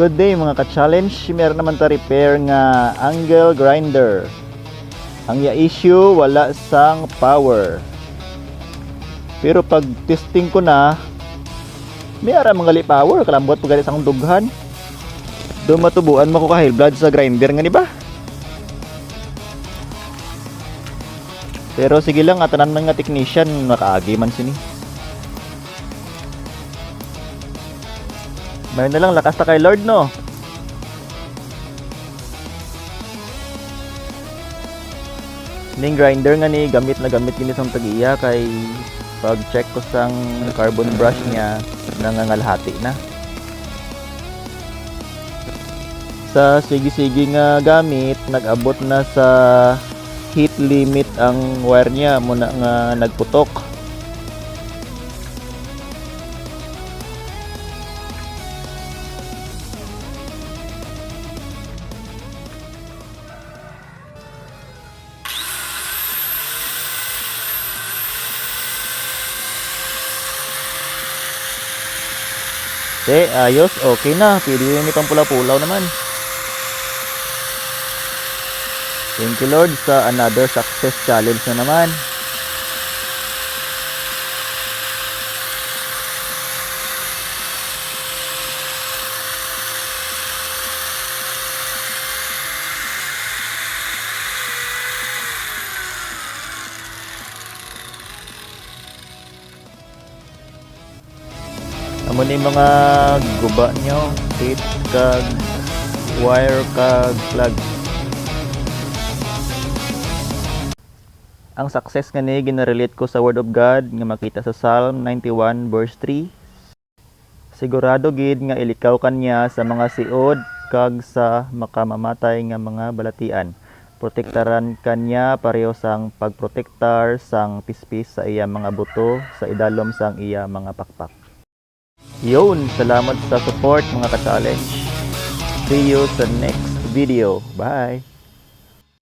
Good day mga ka-challenge. Meron naman ta repair nga angle grinder. Ang issue wala sang power. Pero pag testing ko na, may ara mga power kalambot pag gali sang dughan. Do matubuan mo ko ka high blood sa grinder nga ni ba? Pero sige lang, atanan man nga technician, makaagi man sini. May na lang lakas ta kay Lord no. Ning grinder nga ni gamit kini sang tagiya kay pag check ko sang carbon brush niya nangangalhati na. Sa sige nga gamit nag-abot na sa heat limit ang wire niya muna nga nagputok. Ayos, okay na. Pwede yun itong pula-pulaw naman. Thank you Lord sa another success challenge na naman. Amo ni mga guba nyo, tape kag wire kag plug. Ang success nga ni ginarelate ko sa Word of God nga makita sa Psalm 91 verse 3. Sigurado gid nga ilikaw kanya sa mga siod kag sa makamamatay nga mga balatian. Protektaran kanya pareho sang pagprotektar sang pispis sa iya mga buto sa idalom sang iya mga pakpak. Yun, salamat sa support mga ka-challenge. See you sa next video. Bye!